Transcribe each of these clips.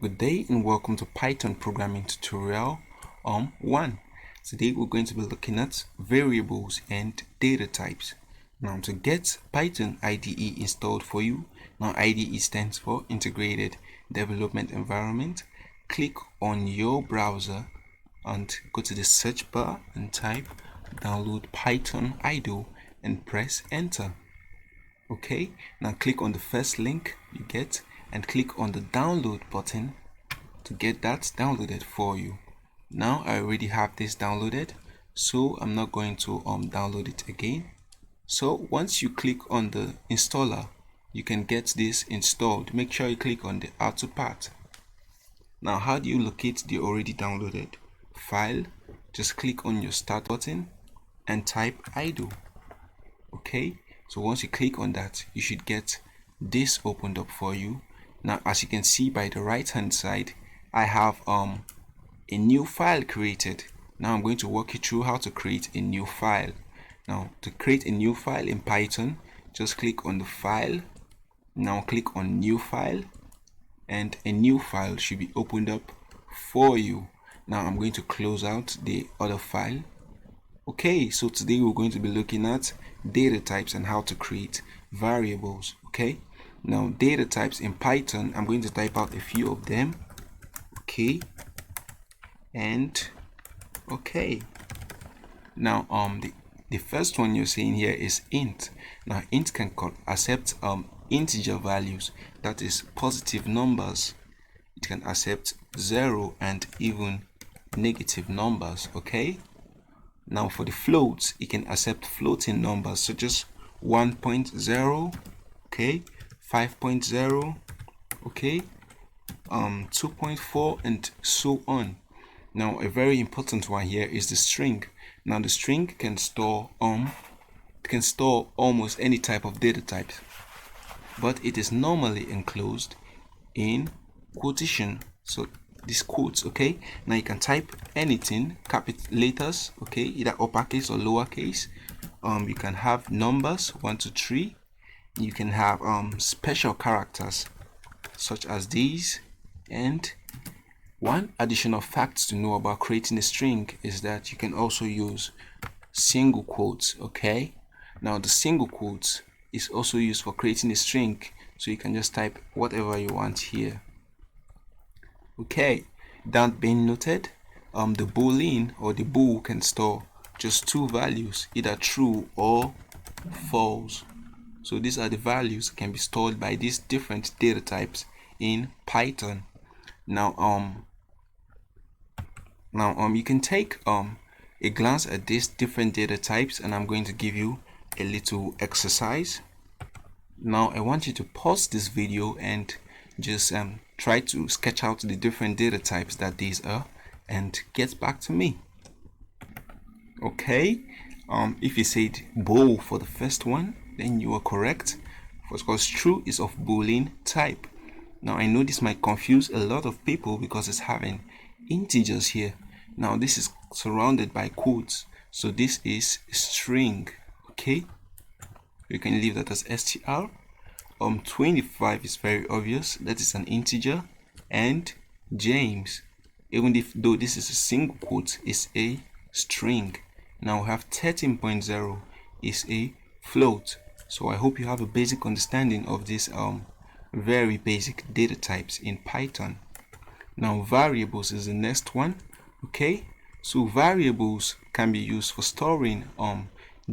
Good day and welcome to Python programming tutorial 1. Today we're going to be looking at variables and data types. Now, to get Python IDE installed for you, now IDE stands for Integrated Development Environment. Click on your browser and go to the search bar and type download Python IDE and press enter. Okay, now click on the first link you get and click on the download button to get that downloaded for you. Now I already have this downloaded, so I'm not going to download it again. So once you click on the installer, you can get this installed. Make sure you click on the auto path. Now, how do you locate the already downloaded file? Just click on your start button and type idle. Okay, so once you click on that, you should get this opened up for you. Now, as you can see by the right hand side, I have a new file created. Now I'm going to walk you through how to create a new file. Now, to create a new file in Python, just click on the file. Now click on new file and a new file should be opened up for you. Now I'm going to close out the other file. Okay, so today we're going to be looking at data types and how to create variables. Okay, now data types in Python, I'm going to type out a few of them. Okay, and okay, now the first one you're seeing here is int. Now int can accept integer values, that is positive numbers. It can accept 0 and even negative numbers. Okay, now for the floats, it can accept floating numbers such as 1.0, okay, 5.0, okay, 2.4 and so on. Now a very important one here is the string. Now the string can store almost any type of data type, but it is normally enclosed in quotation. So these quotes, okay, now you can type anything, capital letters, okay, either uppercase or lowercase. You can have numbers 1 to 3. You can have special characters such as these. And one additional fact to know about creating a string is that you can also use single quotes. Okay, now the single quotes is also used for creating a string, so you can just type whatever you want here. Okay, that being noted, the boolean or the bool can store just two values, either true or false. So these are the values that can be stored by these different data types in Python. Now you can take a glance at these different data types, and I'm going to give you a little exercise. Now I want you to pause this video and just try to sketch out the different data types that these are and get back to me. Okay, if you said bool for the first one, then you are correct, because true is of boolean type. Now I know this might confuse a lot of people because it's having integers here. Now this is surrounded by quotes, so this is a string. Okay, you can leave that as str. 25 is very obvious, that is an integer, and James, even though this is a single quote, is a string. Now we have 13.0 is a float. So I hope you have a basic understanding of this very basic data types in Python. Now variables is the next one. Okay, so variables can be used for storing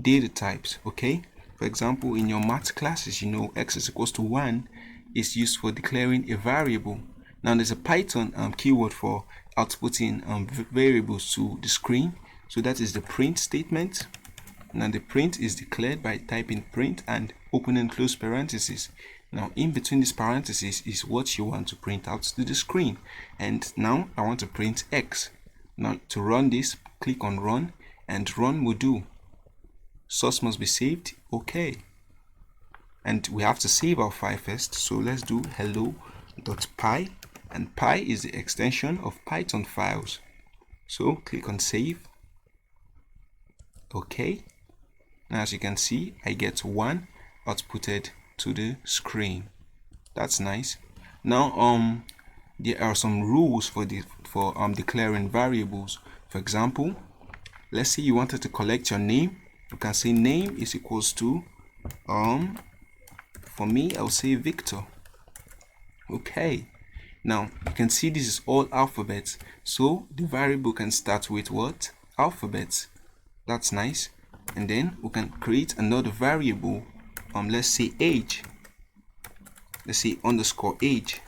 data types. Okay, for example, in your math classes, you know x is equals to 1 is used for declaring a variable. Now there's a Python keyword for outputting variables to the screen, so that is the print statement. Now the print is declared by typing print and open and close parentheses. Now in between these parentheses is what you want to print out to the screen. And now I want to print x. Now to run this, click on run, and run will do. Source must be saved. Okay, and we have to save our file first, so let's do hello.py, and py is the extension of Python files. So click on save. Okay, now as you can see, I get 1 outputted to the screen. That's nice. Now there are some rules for declaring variables. For example, let's say you wanted to collect your name. You can say name is equals to for me I'll say Victor. Okay, now you can see this is all alphabets, so the variable can start with what? Alphabets. That's nice. And then we can create another variable, let's say age. Let's say underscore age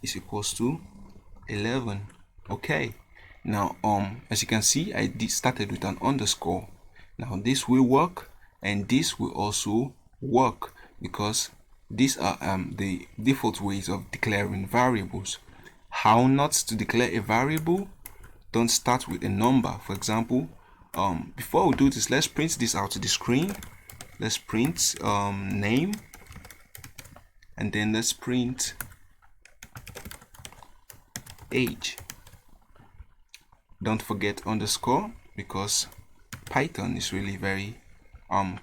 is equals to 11. Okay, now as you can see, I started with an underscore. Now this will work and this will also work because these are the default ways of declaring variables. How not to declare a variable? Don't start with a number. For example, before we do this, let's print this out to the screen. Let's print name, and then let's print age. Don't forget underscore because Python is really very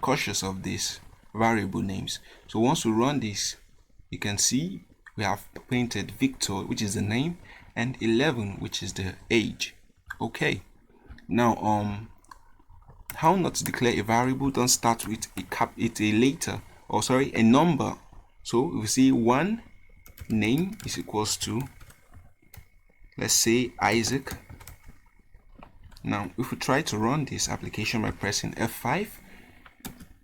cautious of these variable names. So once we run this, you can see we have printed Victor, which is the name, and 11, which is the age. Okay, now how not to declare a variable? Don't start with a number. So we see one name is equals to, let's say, Isaac. Now if we try to run this application by pressing F5,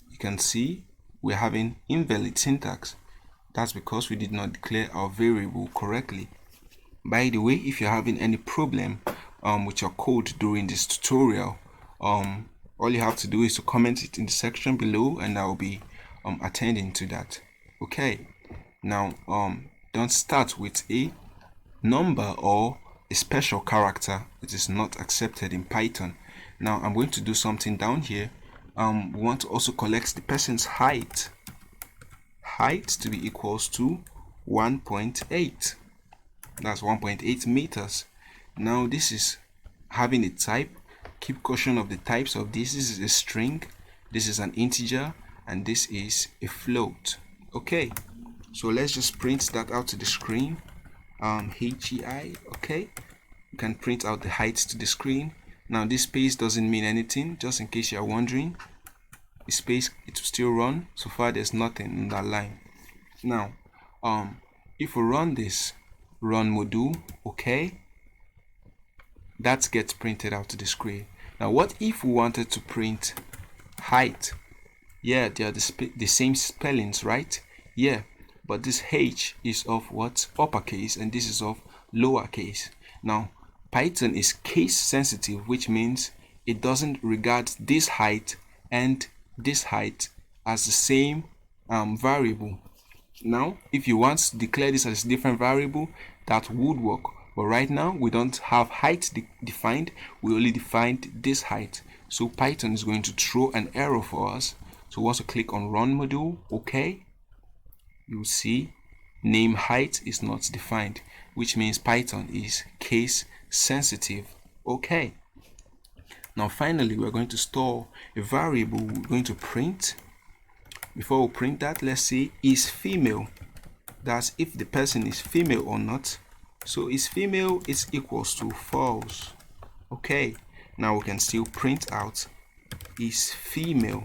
you can see we're having invalid syntax. That's because we did not declare our variable correctly. By the way, if you're having any problem with your code during this tutorial, all you have to do is to comment it in the section below and I'll be attending to that. Okay, now don't start with a number or a special character. It is not accepted in Python. Now I'm going to do something down here. We want to also collect the person's height to be equals to 1.8. That's 1.8 meters. Now this is having a type. Keep caution of the types of this. This is a string, this is an integer, and this is a float. Okay, so let's just print that out to the screen. HEI. Okay, you can print out the height to the screen. Now this space doesn't mean anything, just in case you are wondering. The space, it will still run. So far there's nothing in that line. Now if we run this, run module, okay, that gets printed out to the screen. Now what if we wanted to print height? Yeah, they are the same spellings, right? Yeah, but this H is of what? Uppercase, and this is of lowercase. Now Python is case sensitive, which means it doesn't regard this height and this height as the same variable. Now if you want to declare this as a different variable, that would work, but right now we don't have height defined. We only defined this height, so Python is going to throw an error for us. So once you click on run module, okay, you'll see name height is not defined, which means Python is case sensitive. Okay, now finally we're going to store a variable we're going to print. Before we print that, let's say is female. That's if the person is female or not. So is female is equals to false. Okay, now we can still print out is female.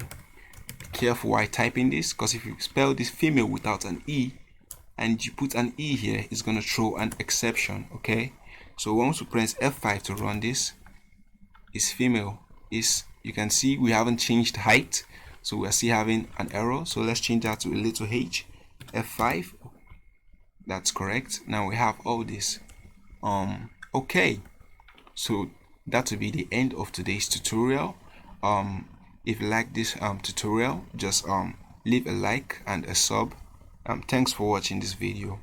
Be careful while typing this, because if you spell this female without an E and you put an E here, it's going to throw an exception. Okay, so once we press F5 to run this, is female is, you can see we haven't changed height, so we're still having an error. So let's change that to a little h. F5, that's correct. Now we have all this. Okay, so that will be the end of today's tutorial. If you like this tutorial, just leave a like and a sub. Thanks for watching this video.